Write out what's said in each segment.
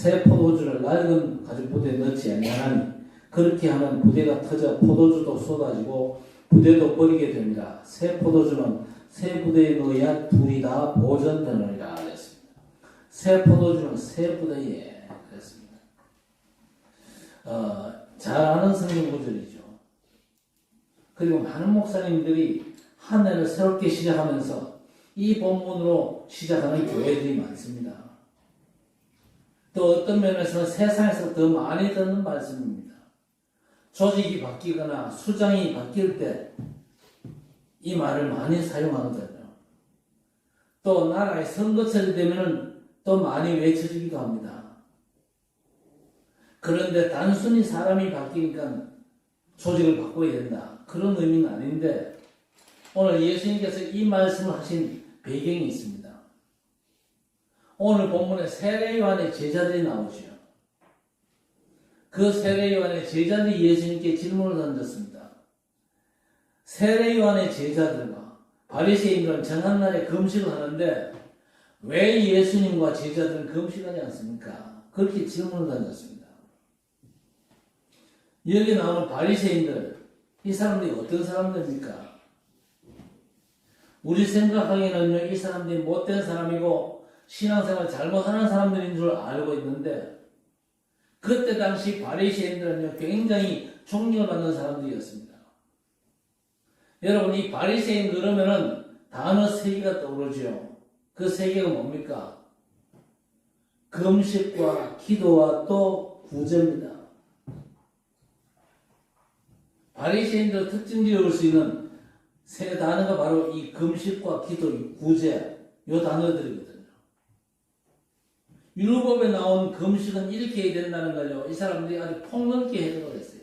새 포도주를 낡은 가죽 부대에 넣지 아니하나니 그렇게 하면 부대가 터져 포도주도 쏟아지고 부대도 버리게 됩니다. 새 포도주는 새 부대에 넣어야 둘이 다 보존되느니라 그랬습니다. 새 포도주는 새 부대에 그랬습니다. 잘 아는 성경 구절이죠. 그리고 많은 목사님들이 한 해를 새롭게 시작하면서 이 본문으로 시작하는 교회들이 많습니다. 또 어떤 면에서는 세상에서 더 많이 듣는 말씀입니다. 조직이 바뀌거나 수장이 바뀔 때 이 말을 많이 사용하거든요. 또 나라의 선거철이 되면 또 많이 외쳐지기도 합니다. 그런데 단순히 사람이 바뀌니까 조직을 바꿔야 된다. 그런 의미는 아닌데 오늘 예수님께서 이 말씀을 하신 배경이 있습니다. 오늘 본문에 세례요한의 제자들이 나오죠. 그 세례요한의 제자들이 예수님께 질문을 던졌습니다. 세례요한의 제자들과 바리새인들은 정한 날에 금식을 하는데 왜 예수님과 제자들은 금식하지 않습니까? 그렇게 질문을 던졌습니다. 여기 나오는 바리새인들, 이 사람들이 어떤 사람들입니까? 우리 생각하기에는요, 이 사람들이 못된 사람이고 신앙생활 잘못하는 사람들인 줄 알고 있는데 그때 당시 바리새인들은요, 굉장히 존경을 받는 사람들이었습니다. 여러분, 이 바리새인 그러면은 단어 세 개가 떠오르죠. 그 세 개가 뭡니까? 금식과 기도와 또 구제입니다. 바리새인들 특징 지을 수 있는 세 단어가 바로 이 금식과 기도, 구제, 요 단어들이거든요. 율법에 나온 금식은 이렇게 해야 된다는 걸요, 이 사람들이 아주 폭넓게 해석을 했어요.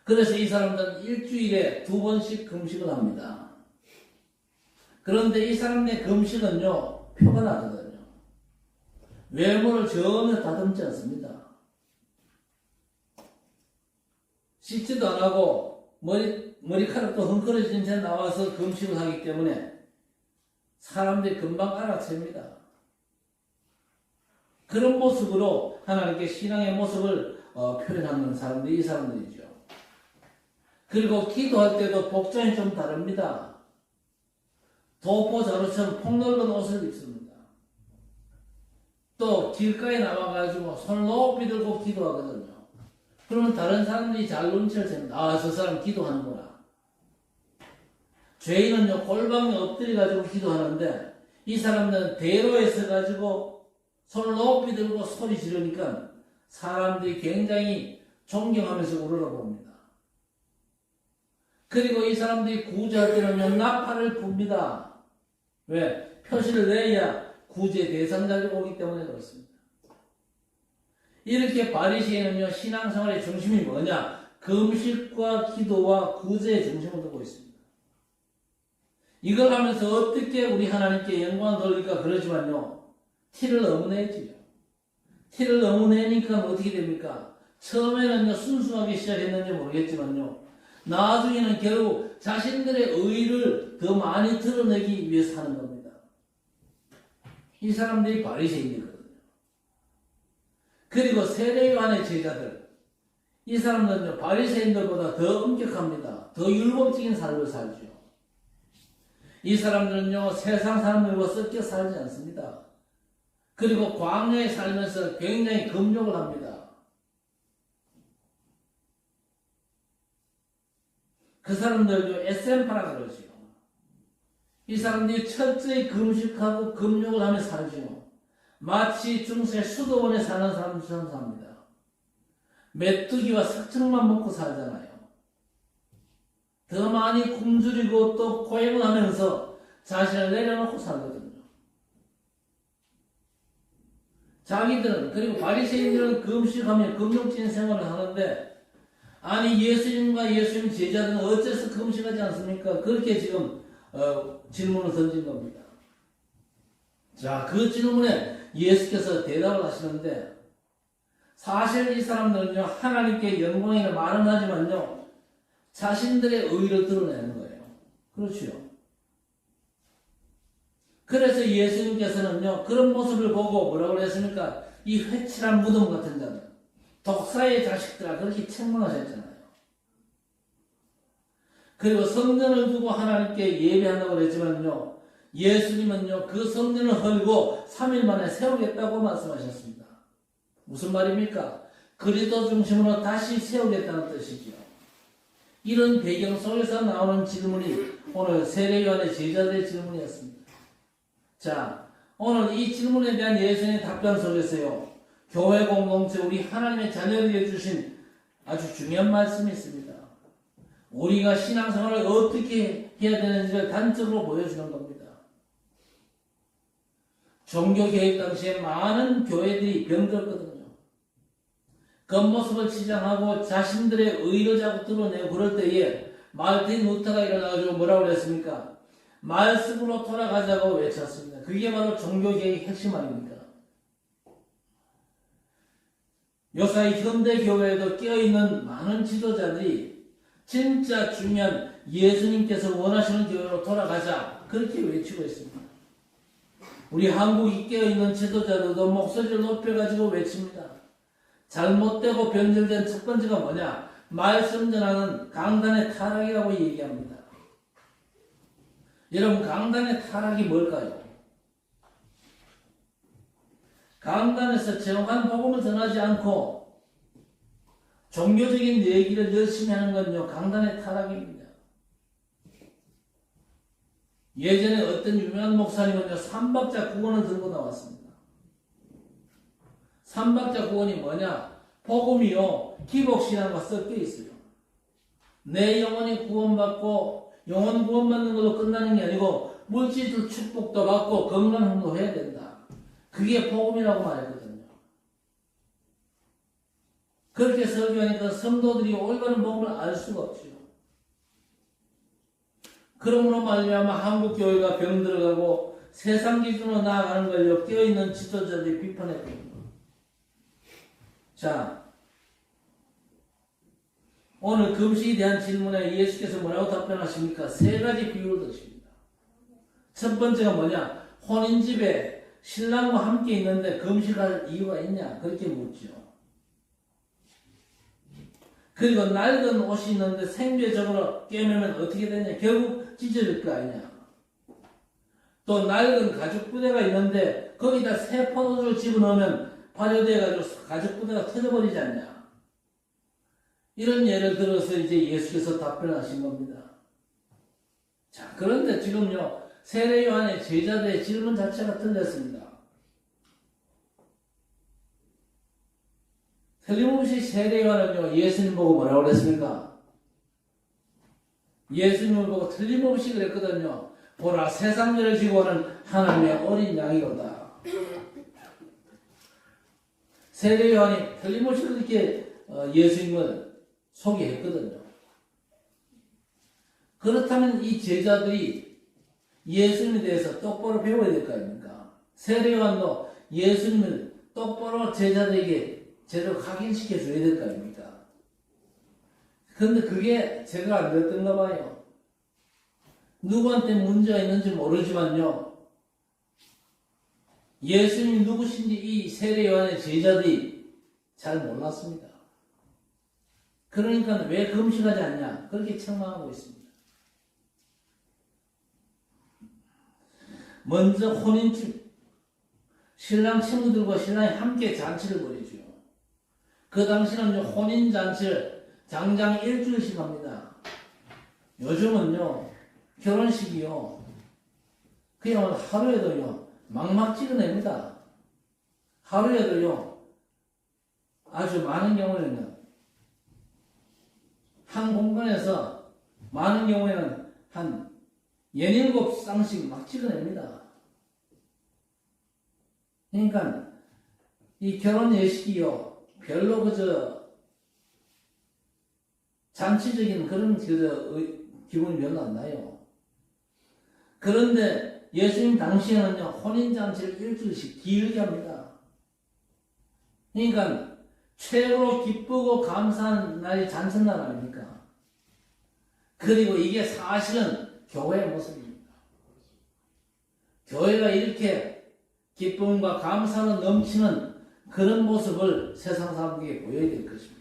그래서 이 사람들은 일주일에 2번씩 금식을 합니다. 그런데 이 사람의 금식은요, 표가 나거든요. 외모를 전혀 다듬지 않습니다. 씻지도 안 하고 머리카락도 헝클어진 채 나와서 금식을 하기 때문에 사람들이 금방 알아챕니다. 그런 모습으로 하나님께 신앙의 모습을 표현하는 사람들이 이 사람들이죠. 그리고 기도할 때도 복장이 좀 다릅니다. 도포자루처럼 폭넓은 옷을 입습니다. 또 길가에 나와가지고 손을 높이 들고 기도하거든요. 그러면 다른 사람들이 잘 눈치를 챕니다. 아, 저 사람 기도하는구나. 죄인은요, 골방에 엎드려가지고 기도하는데 이 사람들은 대로에 서가지고 손을 높이 들고 소리 지르니까 사람들이 굉장히 존경하면서 우러러봅니다. 그리고 이 사람들이 구제할 때는요, 나팔을 붑니다. 왜? 표시를 내야 구제 대상자들이 오기 때문에 그렇습니다. 이렇게 바리새인은요, 신앙생활의 중심이 뭐냐? 금식과 기도와 구제의 중심을 두고 있습니다. 이걸 하면서 어떻게 우리 하나님께 영광을 돌릴까 그러지만요, 티를 너무 내지요. 티를 너무 내니까 어떻게 됩니까? 처음에는요, 순수하게 시작했는지 모르겠지만요, 나중에는 결국 자신들의 의의를 더 많이 드러내기 위해서 하는 겁니다. 이 사람들이 바리새인이거든요. 그리고 세례요한의 제자들, 이 사람들은요, 바리새인들보다 더 엄격합니다. 더 율법적인 삶을 살죠. 이 사람들은요, 세상 사람들과 섞여 살지 않습니다. 그리고 광야에 살면서 굉장히 금욕을 합니다. 그 사람들도 에센파라 그러지요. 이 사람들이 철저히 금식하고 금욕을 하며 살지요. 마치 중세 수도원에 사는 사람처럼 삽니다. 메뚜기와 석청만 먹고 살잖아요. 더 많이 굶주리고 또 고행을 하면서 자신을 내려놓고 살거든요. 자기들은, 그리고 바리새인들은 금식하며 금욕적인 생활을 하는데, 아니 예수님과 예수님 제자들은 어째서 금식하지 않습니까? 그렇게 지금 질문을 던진 겁니다. 자, 그 질문에 예수께서 대답을 하시는데, 사실 이 사람들은요, 하나님께 영광이라 말은 하지만요, 자신들의 의의를 드러내는 거예요. 그렇죠. 그래서 예수님께서는요, 그런 모습을 보고 뭐라고 했습니까? 이 회칠한 무덤 같은 자들, 독사의 자식들아, 그렇게 책망하셨잖아요. 그리고 성전을 두고 하나님께 예배한다고 그랬지만요, 예수님은요 그 성전을 헐고 3일 만에 세우겠다고 말씀하셨습니다. 무슨 말입니까? 그리스도 중심으로 다시 세우겠다는 뜻이죠. 이런 배경 속에서 나오는 질문이 오늘 세례요한의 제자들의 질문이었습니다. 자, 오늘 이 질문에 대한 예수님의 답변 속에서요, 교회 공동체, 우리 하나님의 자녀들에게 주신 아주 중요한 말씀이 있습니다. 우리가 신앙생활을 어떻게 해야 되는지를 단적으로 보여주는 겁니다. 종교개혁 당시에 많은 교회들이 병들었거든요. 겉모습을 치장하고 자신들의 의를 자꾸 드러내고 그럴 때에 마르틴 루터가 일어나가지고 뭐라고 그랬습니까? 말씀으로 돌아가자고 외쳤습니다. 그게 바로 종교개혁의 핵심 아닙니까? 요사이 현대 교회에도 깨어있는 많은 지도자들이 진짜 중요한 예수님께서 원하시는 교회로 돌아가자, 그렇게 외치고 있습니다. 우리 한국이 깨어있는 지도자들도 목소리를 높여가지고 외칩니다. 잘못되고 변질된 첫 번째가 뭐냐? 말씀 전하는 강단의 타락이라고 얘기합니다. 여러분, 강단의 타락이 뭘까요? 강단에서 정확한 복음을 전하지 않고 종교적인 얘기를 열심히 하는 건요, 강단의 타락입니다. 예전에 어떤 유명한 목사님은요, 삼박자 구원을 들고 나왔습니다. 삼박자 구원이 뭐냐? 복음이요, 기복신앙과 섞여 있어요. 내 영혼이 구원받고 영혼 구원받는 것도 끝나는 게 아니고 물질적 축복도 받고 건강함도 해야 된다. 그게 복음이라고 말했거든요. 그렇게 설교하니까 성도들이 올바른 복음을 알 수가 없죠. 그러므로 말미암아 한국 교회가 병들어가고 세상 기준으로 나아가는 걸요, 깨어있는 지도자들이 비판했거든요. 자, 오늘 금식에 대한 질문에 예수께서 뭐라고 답변하십니까? 세 가지 비유를 드십니다. 첫 번째가 뭐냐? 혼인집에 신랑과 함께 있는데 금식할 이유가 있냐? 그렇게 묻죠. 그리고 낡은 옷이 있는데 생배적으로 깨매면 어떻게 되냐? 결국 찢어질 거 아니냐? 또 낡은 가죽 부대가 있는데 거기다 새 포도주를 집어넣으면 발효돼가지고 가죽 부대가 터져버리지 않냐? 이런 예를 들어서 이제 예수께서 답변하신 겁니다. 자, 그런데 지금요, 세례 요한의 제자들의 질문 자체가 틀렸습니다. 틀림없이 세례 요한은요, 예수님 보고 뭐라고 그랬습니까? 예수님을 보고 틀림없이 그랬거든요. 보라, 세상죄를 지고 오는 하나님의 어린 양이로다. 세례 요한이 틀림없이 그렇게 예수님을 소개했거든요. 그렇다면 이 제자들이 예수님에 대해서 똑바로 배워야 될 거 아닙니까? 세례 요한도 예수님을 똑바로 제자들에게 제대로 각인시켜 줘야 될 거 아닙니까? 그런데 그게 제가 안 됐던가 봐요. 누구한테 문제가 있는지 모르지만요, 예수님이 누구신지 이 세례 요한의 제자들이 잘 몰랐습니다. 그러니까 왜 금식하지 않냐? 그렇게 책망하고 있습니다. 먼저 혼인집, 신랑 친구들과 신랑이 함께 잔치를 벌이죠. 그 당시는 혼인잔치를 장장 일주일씩 합니다. 요즘은요, 결혼식이요, 그냥 하루에도요, 막막 찍어냅니다. 하루에도요, 아주 많은 경우에는 한 공간에서 많은 경우에는 한 17쌍씩 막 찍어냅니다. 그러니까 이 결혼 예식이요, 별로 그저 잔치적인 그런 기분이 별로 안 나요. 그런데 예수님 당시에는요, 혼인잔치를 일주일씩 길게 합니다. 그러니까 최고로 기쁘고 감사한 날이 잔칫날 아닙니까? 그리고 이게 사실은 교회의 모습입니다. 교회가 이렇게 기쁨과 감사로 넘치는 그런 모습을 세상 사람들에게 보여야 될 것입니다.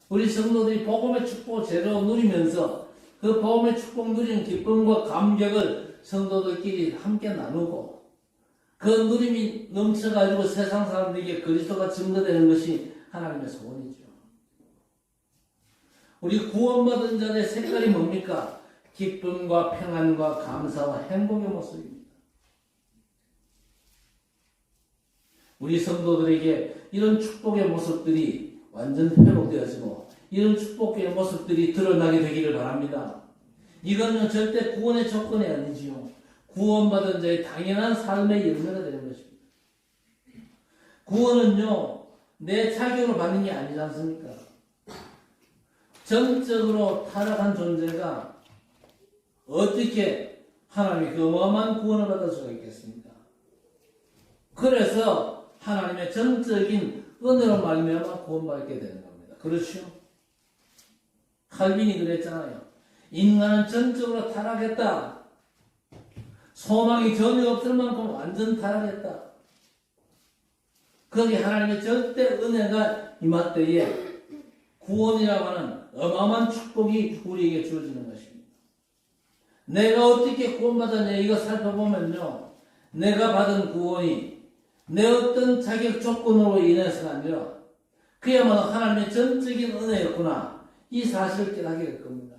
우리 성도들이 복음의 축복을 제대로 누리면서 그 복음의 축복 누리는 기쁨과 감격을 성도들끼리 함께 나누고 그 누림이 넘쳐가지고 세상 사람들에게 그리스도가 증거되는 것이 하나님의 소원이죠. 우리 구원받은 자의 색깔이 뭡니까? 기쁨과 평안과 감사와 행복의 모습입니다. 우리 성도들에게 이런 축복의 모습들이 완전 회복되어지고 이런 축복의 모습들이 드러나게 되기를 바랍니다. 이거는 절대 구원의 조건이 아니지요. 구원받은 자의 당연한 삶의 열매가 되는 것입니다. 구원은요, 내 자격으로 받는 게 아니지 않습니까? 전적으로 타락한 존재가 어떻게 하나님의 그 어마어마한 구원을 받을 수가 있겠습니까? 그래서 하나님의 전적인 은혜로 말미암아 구원받게 되는 겁니다. 그렇죠? 칼빈이 그랬잖아요. 인간은 전적으로 타락했다. 소망이 전혀 없을 만큼 완전 타락했다. 거기 하나님의 절대 은혜가 임할 때에 구원이라고 하는 어마어마한 축복이 우리에게 주어지는 것입니다. 내가 어떻게 구원받았냐 이거 살펴보면요. 내가 받은 구원이 내 어떤 자격 조건으로 인해서가 아니라 그야말로 하나님의 전적인 은혜였구나. 이 사실을 깨닫게 될 겁니다.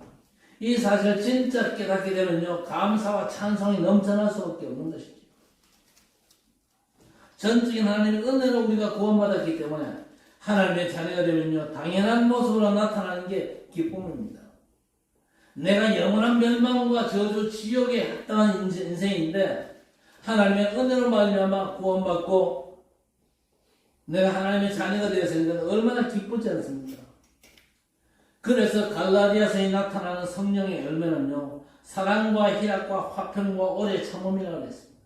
이 사실을 진짜 깨닫게 되면요. 감사와 찬송이 넘쳐날 수밖에 없는 것이죠. 전적인 하나님의 은혜로 우리가 구원받았기 때문에 하나님의 자녀가 되면요. 당연한 모습으로 나타나는 게 기쁨입니다. 내가 영원한 멸망과 저주 지옥에 합당한 인생인데 하나님의 은혜로 말미암아 구원받고 내가 하나님의 자녀가 되었으니까 얼마나 기쁘지 않습니까? 그래서 갈라디아서에 나타나는 성령의 열매는요. 사랑과 희락과 화평과 오래 참음이라고 했습니다.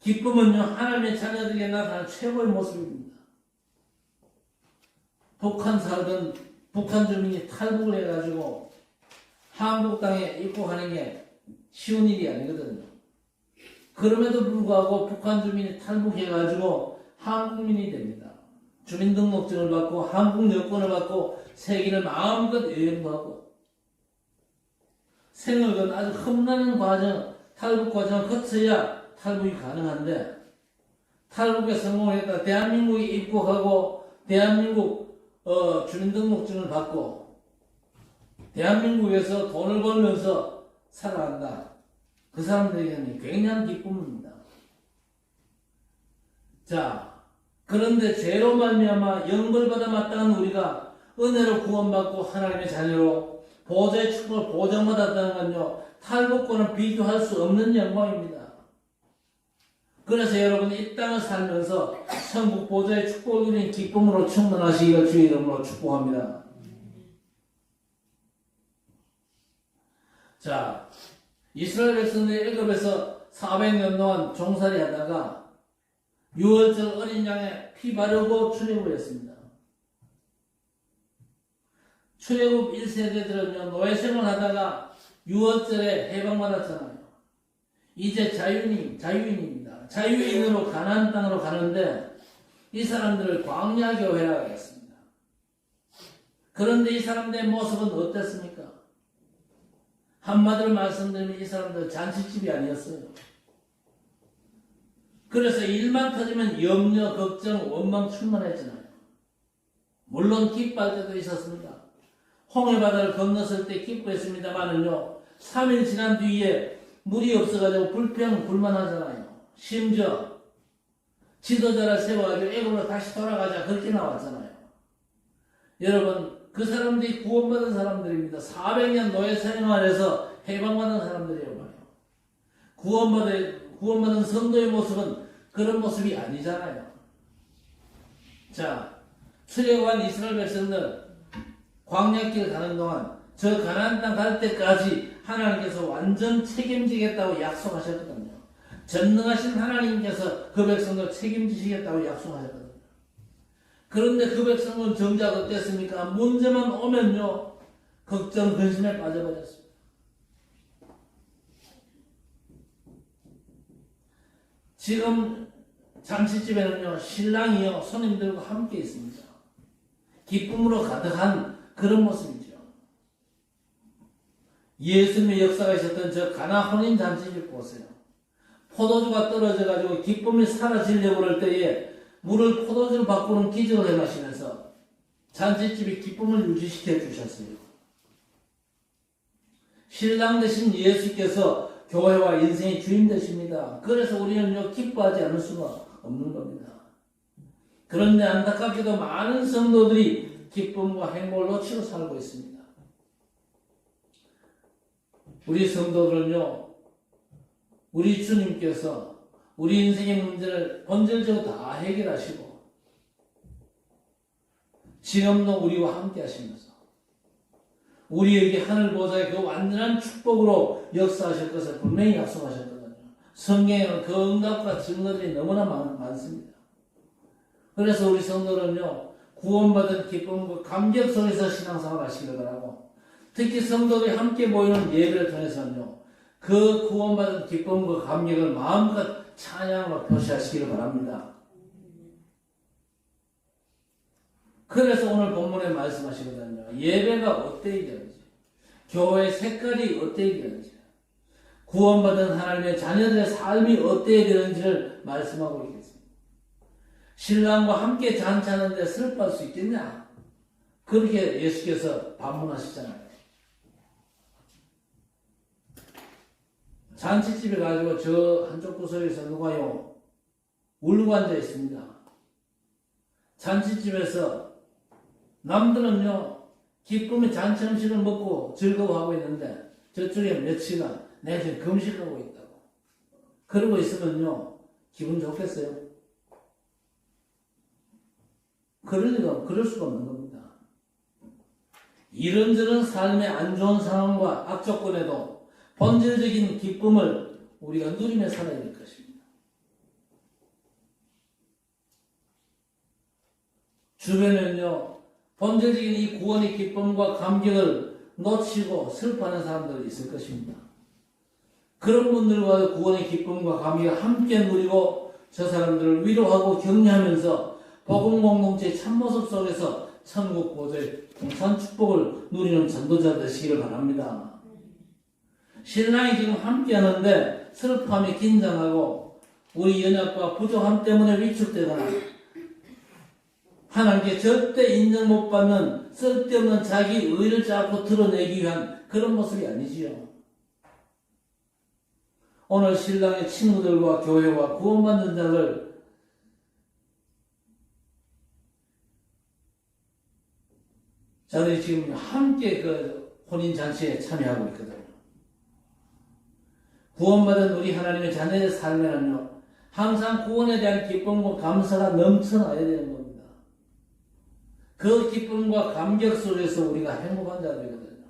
기쁨은요. 하나님의 자녀들에게 나타나는 최고의 모습입니다. 북한 살던 북한 주민이 탈북을 해가지고 한국 땅에 입국하는 게 쉬운 일이 아니거든요. 그럼에도 불구하고 북한 주민이 탈북해가지고 한국민이 됩니다. 주민등록증을 받고 한국 여권을 받고 세계를 마음껏 여행도 하고 생각은 아주 험난한 과정, 탈북 과정을 거쳐야 탈북이 가능한데 탈북에 성공했다 대한민국에 입국하고 대한민국 주민등록증을 받고 대한민국에서 돈을 벌면서 살아간다. 그 사람들에게는 굉장한 기쁨입니다. 자, 그런데 죄로 말미암아 영벌받아 마땅한 우리가 은혜로 구원받고 하나님의 자녀로 보좌의 축복을 보장받았다는 건요. 탈북과는 비교할 수 없는 영광입니다. 그래서 여러분 이 땅을 살면서 천국 보좌의 축복을 누린 기쁨으로 충만하시기를 주의 이름으로 축복합니다. 자, 이스라엘 백성들이 애굽에서 400년 동안 종살이 하다가 6월절 어린 양에 피 바르고 출애굽을 했습니다. 출애굽 1세대들은요, 노예생활 하다가 6월절에 해방받았잖아요. 이제 자유인입니다. 자유인으로 가나안 땅으로 가는데 이 사람들을 광야 교회라고 했습니다. 그런데 이 사람들의 모습은 어땠습니까? 한마디로 말씀드리면 이 사람들 잔치집이 아니었어요. 그래서 일만 터지면 염려, 걱정, 원망 충만했잖아요. 물론 기뻐할 때도 있었습니다. 홍해바다를 건넜을 때 기뻐했습니다만은요, 3일 지난 뒤에 물이 없어가지고 불평불만하잖아요. 심지어 지도자를 세워가지고 애굽으로 다시 돌아가자 그렇게 나왔잖아요. 여러분 그 사람들이 구원받은 사람들입니다. 400년 노예 생활에서 해방받은 사람들이에요. 구원받은 성도의 모습은 그런 모습이 아니잖아요. 자, 출애굽한 이스라엘 백성들 광야길 가는 동안 저 가나안 땅 갈 때까지 하나님께서 완전 책임지겠다고 약속하셨거든요. 전능하신 하나님께서 그 백성들 책임지시겠다고 약속하셨거든요. 그런데 그 백성은 정작 어땠습니까? 문제만 오면요 걱정, 근심에 빠져버렸습니다. 지금 잔치집에는요, 신랑이요, 손님들과 함께 있습니다. 기쁨으로 가득한 그런 모습이죠. 예수님의 역사가 있었던 저 가나 혼인 잔치집 보세요. 포도주가 떨어져가지고 기쁨이 사라지려고 할 때에 물을 포도주로 바꾸는 기적을 행하시면서 잔치집이 기쁨을 유지시켜 주셨어요. 신랑 되신 예수께서 교회와 인생의 주인 되십니다. 그래서 우리는요, 기뻐하지 않을 수가 없는 겁니다. 그런데 안타깝게도 많은 성도들이 기쁨과 행복을 놓치고 살고 있습니다. 우리 성도들은요, 우리 주님께서 우리 인생의 문제를 본질적으로 다 해결하시고 지금도 우리와 함께 하시면서 우리에게 하늘 보좌의 그 완전한 축복으로 역사하실 것을 분명히 약속하셨거든요. 성경에는 그 응답과 증거들이 너무나 많습니다. 그래서 우리 성도는요, 구원받은 기쁨과 감격 속에서 신앙생활 하시길 바라고, 특히 성도들이 함께 모이는 예배를 통해서는요, 그 구원받은 기쁨과 감격을 마음껏 찬양으로 표시하시기를 바랍니다. 그래서 오늘 본문에 말씀하시거든요. 예배가 어때야 되는지, 교회의 색깔이 어때야 되는지, 구원받은 하나님의 자녀들의 삶이 어때야 되는지를 말씀하고 있겠습니다. 신랑과 함께 잔치하는데 슬퍼할 수 있겠냐? 그렇게 예수께서 반문하시잖아요. 잔치집에 가지고 저 한쪽 구석에서 누가요? 울고 앉아 있습니다. 잔치집에서 남들은요, 기쁨의 잔치 음식을 먹고 즐거워하고 있는데 저쪽에 며칠간 내가 지금 금식하고 있다고. 그러고 있으면요, 기분 좋겠어요? 그럴 수가 없는 겁니다. 이런저런 삶의 안 좋은 상황과 악조건에도 본질적인 기쁨을 우리가 누리며 살아야 될 것입니다. 주변에는요, 본질적인 이 구원의 기쁨과 감격을 놓치고 슬퍼하는 사람들이 있을 것입니다. 그런 분들과 구원의 기쁨과 감격을 함께 누리고 저 사람들을 위로하고 격려하면서 복음 공동체의 참모습 속에서 천국 보좌의 동산 축복을 누리는 전도자 되시기를 바랍니다. 신랑이 지금 함께 하는데 슬픔에 긴장하고 우리 연약과 부족함 때문에 위축되거나 하나님께 절대 인정 못 받는 쓸데없는 자기 의를 자꾸 드러내기 위한 그런 모습이 아니지요. 오늘 신랑의 친구들과 교회와 구원받는 자를 자들이 지금 함께 그 혼인잔치에 참여하고 있거든요. 구원받은 우리 하나님의 자녀의 삶에는요, 항상 구원에 대한 기쁨과 감사가 넘쳐나야 되는 겁니다. 그 기쁨과 감격 속에서 우리가 행복한 자들이거든요.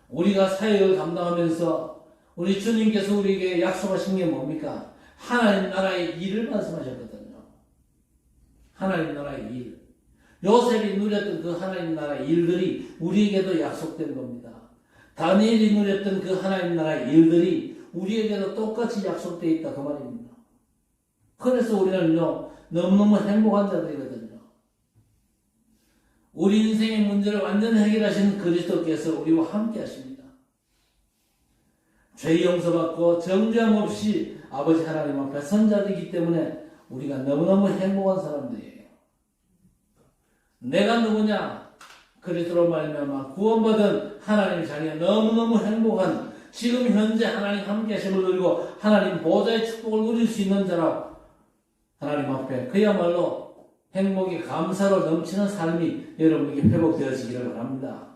우리가 사역을 감당하면서 우리 주님께서 우리에게 약속하신 게 뭡니까? 하나님 나라의 일을 말씀하셨거든요. 하나님 나라의 일. 요셉이 누렸던 그 하나님 나라의 일들이 우리에게도 약속된 겁니다. 다니엘이 누렸던 그 하나님 나라의 일들이 우리에게도 똑같이 약속되어 있다 그 말입니다. 그래서 우리는요, 너무너무 행복한 자들이거든요. 우리 인생의 문제를 완전히 해결하시는 그리스도께서 우리와 함께 하십니다. 죄 용서받고 정죄함 없이 아버지 하나님 앞에 선자되기 때문에 우리가 너무너무 행복한 사람들이에요. 내가 누구냐? 그리스도로 말미암아 구원받은 하나님의 자녀, 너무너무 행복한, 지금 현재 하나님 함께 하심을 누리고 하나님 보좌의 축복을 누릴 수 있는 자라 하나님 앞에 그야말로 행복이 감사로 넘치는 삶이 여러분에게 회복되어지기를 바랍니다.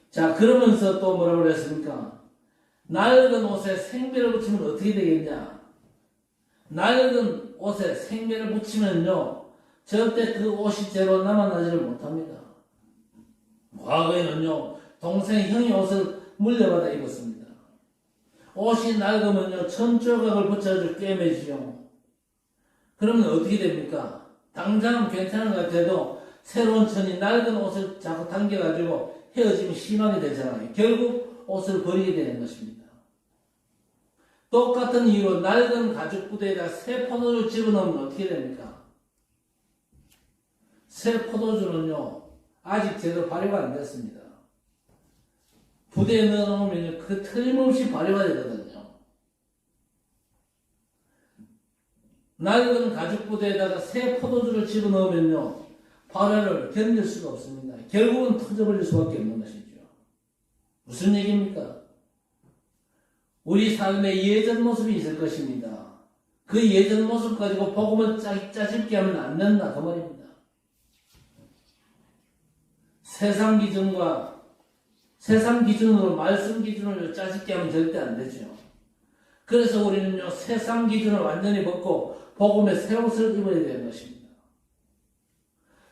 자, 그러면서 또 뭐라고 그랬습니까? 낡은 옷에 생매를 붙이면 어떻게 되겠냐? 낡은 옷에 생매를 붙이면요, 절대 그 옷이 제로 남아나지를 못합니다. 과거에는요, 동생, 형이 옷을 물려받아 입었습니다. 옷이 낡으면요, 천조각을 붙여가지고 꿰매지요. 그러면 어떻게 됩니까? 당장은 괜찮은 것 같아도 새로운 천이 낡은 옷을 자꾸 당겨가지고 헤어짐이 심하게 되잖아요. 결국 옷을 버리게 되는 것입니다. 똑같은 이유로 낡은 가죽 부대에다 새 포도주 집어넣으면 어떻게 됩니까? 새 포도주는요, 아직 제대로 발효가 안 됐습니다. 부대에 넣어놓으면 그 틀림없이 발효가 되거든요. 낡은 가죽 부대에다가 새 포도주를 집어넣으면요, 발효를 견딜 수가 없습니다. 결국은 터져버릴 수밖에 없는 것이죠. 무슨 얘기입니까? 우리 삶에 예전 모습이 있을 것입니다. 그 예전 모습 가지고 복음을 짜집게 하면 안 된다, 그 말입니다. 세상 기준으로 말씀 기준으로 짜집게 하면 절대 안 되죠. 그래서 우리는요, 세상 기준을 완전히 벗고 복음의 새 옷을 입어야 되는 것입니다.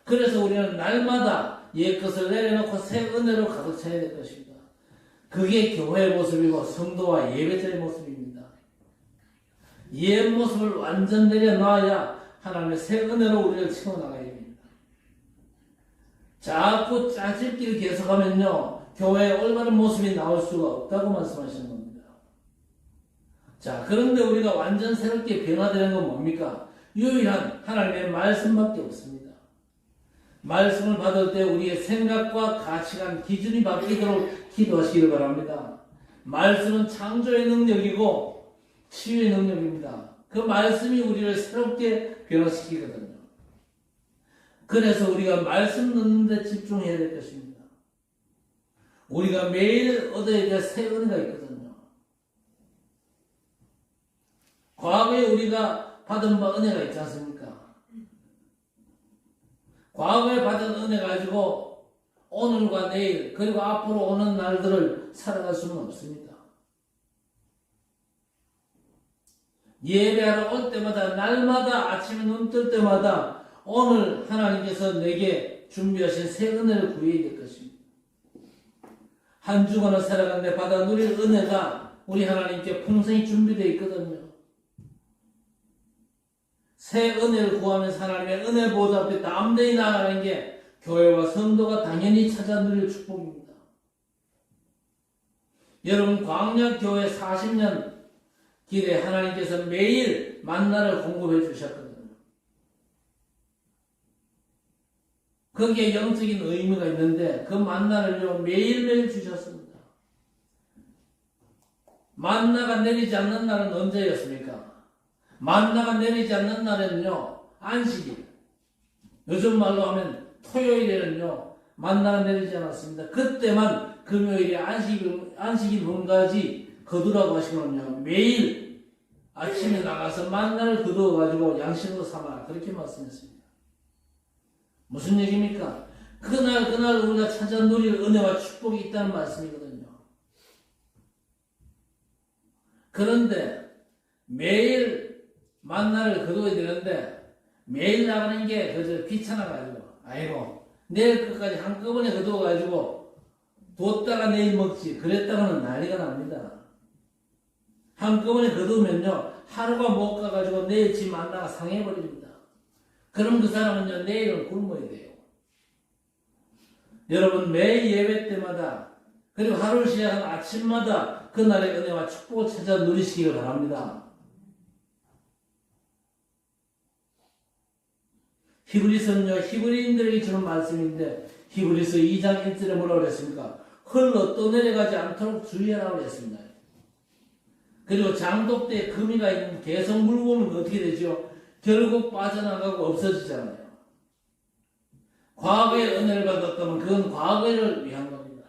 그래서 우리는 날마다 옛 것을 내려놓고 새 은혜로 가득 차야 될 것입니다. 그게 교회의 모습이고 성도와 예배자의 모습입니다. 옛 모습을 완전 내려놔야 하나님의 새 은혜로 우리를 채워나가야 됩니다. 자꾸 짜집기를 계속하면요, 교회의 올바른 모습이 나올 수가 없다고 말씀하시는 겁니다. 자, 그런데 우리가 완전 새롭게 변화되는 건 뭡니까? 유일한 하나님의 말씀밖에 없습니다. 말씀을 받을 때 우리의 생각과 가치관, 기준이 바뀌도록 기도하시기를 바랍니다. 말씀은 창조의 능력이고 치유의 능력입니다. 그 말씀이 우리를 새롭게 변화시키거든요. 그래서 우리가 말씀 듣는 데 집중해야 될 것입니다. 우리가 매일 얻어야 될 새 은혜가 있거든요. 과거에 우리가 받은 바 은혜가 있지 않습니까? 과거에 받은 은혜 가지고 오늘과 내일 그리고 앞으로 오는 날들을 살아갈 수는 없습니다. 예배하러 올 때마다 날마다 아침에 눈 뜰 때마다 오늘 하나님께서 내게 준비하신 새 은혜를 구해야 될 것입니다. 한 주간을 살아가는데 받아 누릴 은혜가 우리 하나님께 풍성히 준비되어 있거든요. 새 은혜를 구하면서 하나님의 은혜 보좌 앞에 담대히 나아가는 게 교회와 성도가 당연히 찾아 누릴 축복입니다. 여러분, 광야교회 40년 길에 하나님께서 매일 만나를 공급해 주셨거든요. 거기에 영적인 의미가 있는데 그 만나를요, 매일매일 주셨습니다. 만나가 내리지 않는 날은 언제였습니까? 만나가 내리지 않는 날에는요, 안식일. 요즘 말로 하면 토요일에는요, 만나가 내리지 않았습니다. 그때만 금요일에 안식일 분까지 거두라고 하시거든요. 매일 아침에 나가서 만나를 거두어가지고 양식으로 삼아라. 그렇게 말씀했습니다. 무슨 얘기입니까? 그날 우리가 찾아 누릴 은혜와 축복이 있다는 말씀이거든요. 그런데 매일 만나를 거두어야 되는데 매일 나가는 게 그저 귀찮아가지고 아이고 내일 끝까지 한꺼번에 거두어가지고 뒀다가 내일 먹지 그랬다가는 난리가 납니다. 한꺼번에 거두면요 하루가 못 가가지고 내일 집 만나가 상해버립니다. 그럼 그 사람은요 내일은 굶어야 돼요. 여러분 매일 예배 때마다 그리고 하루를 시작한 아침마다 그날의 은혜와 축복을 찾아 누리시기를 바랍니다. 히브리서는요 히브리인들에게 주는 말씀인데 히브리서 2장 1절에 뭐라고 그랬습니까? 흘러 떠내려가지 않도록 주의하라고 그랬습니다. 그리고 장독 때 금이가 있는 계속 물고 오면 어떻게 되죠? 결국 빠져나가고 없어지잖아요. 과거의 은혜를 받았다면 그건 과거를 위한 겁니다.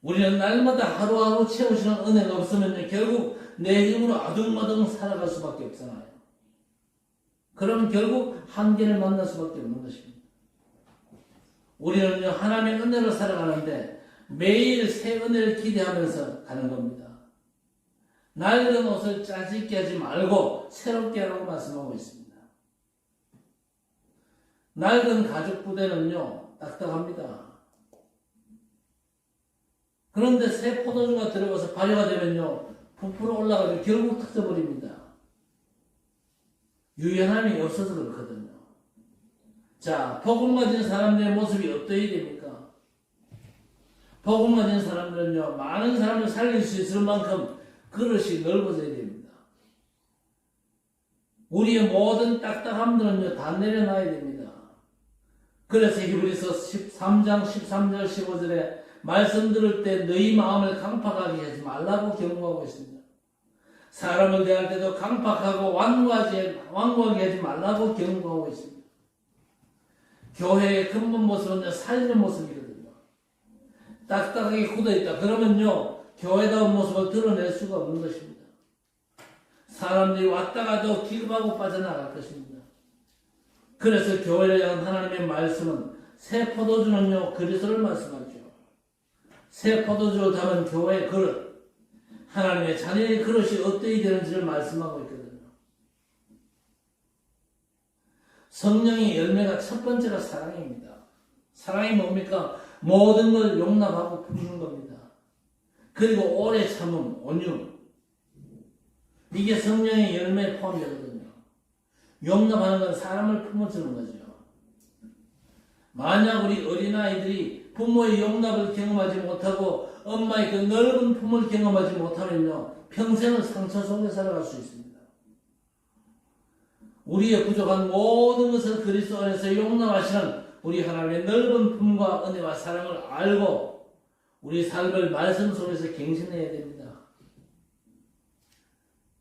우리는 날마다 하루하루 채우시는 은혜가 없으면 결국 내 힘으로 아둥바둥 살아갈 수밖에 없잖아요. 그러면 결국 한계를 만날 수밖에 없는 것입니다. 우리는요 하나님의 은혜로 살아가는데 매일 새 은혜를 기대하면서 가는 겁니다. 낡은 옷을 짜집게 하지 말고 새롭게 하라고 말씀하고 있습니다. 낡은 가죽 부대는요 딱딱합니다. 그런데 새 포도주가 들어가서 발효가 되면요 부풀어 올라가서 결국 터져버립니다. 유연함이 없어서 그렇거든요. 자, 복음 가진 사람들의 모습이 어떠해야 됩니까? 복음 가진 사람들은요 많은 사람을 살릴 수 있을 만큼 그릇이 넓어져야 됩니다. 우리의 모든 딱딱함들은요, 다 내려놔야 됩니다. 그래서 히브리서 13장 13절 15절에 말씀 들을 때 너희 마음을 강팍하게 하지 말라고 경고하고 있습니다. 사람을 대할 때도 강팍하고 완고하게 하지 말라고 경고하고 있습니다. 교회의 근본 모습은 살리는 모습이거든요. 딱딱하게 굳어있다. 그러면요, 교회다운 모습을 드러낼 수가 없는 것입니다. 사람들이 왔다가도 기겁하고 빠져나갈 것입니다. 그래서 교회를 향한 하나님의 말씀은 새 포도주는요, 그리스도를 말씀하죠. 새 포도주를 담은 교회의 그릇, 하나님의 자녀의 그릇이 어떠해야 되는지를 말씀하고 있거든요. 성령의 열매가 첫 번째가 사랑입니다. 사랑이 뭡니까? 모든 걸 용납하고 품는 겁니다. 그리고 오래 참음, 온유. 이게 성령의 열매의 포함이거든요. 용납하는 건 사람을 품어주는 거죠. 만약 우리 어린아이들이 부모의 용납을 경험하지 못하고 엄마의 그 넓은 품을 경험하지 못하면요, 평생을 상처 속에 살아갈 수 있습니다. 우리의 부족한 모든 것을 그리스도 안에서 용납하시는 우리 하나님의 넓은 품과 은혜와 사랑을 알고 우리 삶을 말씀 속에서 갱신해야 됩니다.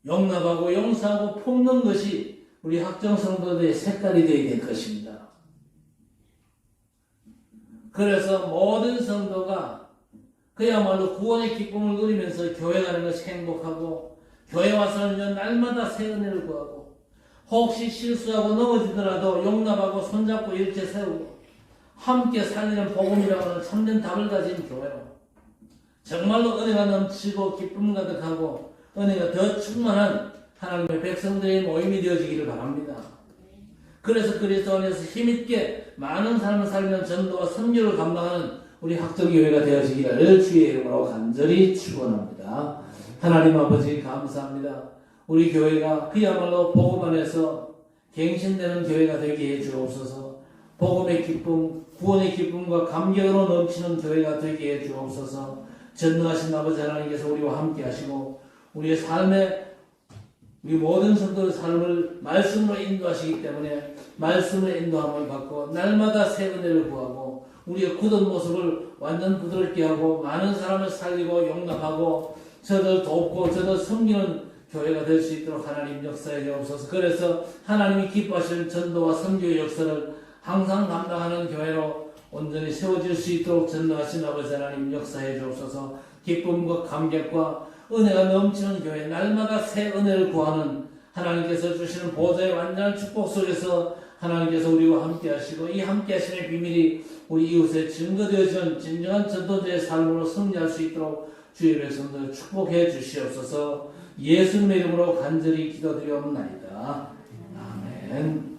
용납하고 용서하고 품는 것이 우리 학정 성도들의 색깔이 되어야 될 것입니다. 그래서 모든 성도가 그야말로 구원의 기쁨을 누리면서 교회 가는 것이 행복하고, 교회 와서는 날마다 새 은혜를 구하고, 혹시 실수하고 넘어지더라도 용납하고 손잡고 일체 세우고 함께 살리는 복음이라고 하는 참된 답을 가진 교회로 정말로 은혜가 넘치고 기쁨 가득하고 은혜가 더 충만한 하나님의 백성들의 모임이 되어지기를 바랍니다. 그래서 그리스도 안에서 힘있게 많은 삶을 살리는 전도와 선교를 감당하는 우리 학정교회가 되어지기를 주의 이름으로 간절히 축원합니다. 하나님 아버지 감사합니다. 우리 교회가 그야말로 복음 안에서 갱신되는 교회가 되게 해 주옵소서. 복음의 기쁨, 구원의 기쁨과 감격으로 넘치는 교회가 되게 해 주옵소서. 전능하신 아버지 하나님께서 우리와 함께 하시고 우리의 삶에 우리 모든 성도의 삶을 말씀으로 인도하시기 때문에 말씀의 인도함을 받고 날마다 새 은혜를 구하고 우리의 굳은 모습을 완전 부드럽게 하고 많은 사람을 살리고 용납하고 저들 돕고 저들 섬기는 교회가 될 수 있도록 하나님 역사해 주옵소서. 그래서 하나님이 기뻐하시는 전도와 선교의 역사를 항상 감당하는 교회로 온전히 세워질 수 있도록 전능하신 아버지 하나님 역사해 주옵소서. 기쁨과 감격과 은혜가 넘치는 교회, 날마다 새 은혜를 구하는 하나님께서 주시는 보좌의 완전한 축복 속에서 하나님께서 우리와 함께 하시고 이 함께 하심의 비밀이 우리 이웃에 증거되어지는 진정한 전도자의 삶으로 승리할 수 있도록 주의 백성들 축복해 주시옵소서. 예수님의 이름으로 간절히 기도드리옵나이다. 아멘.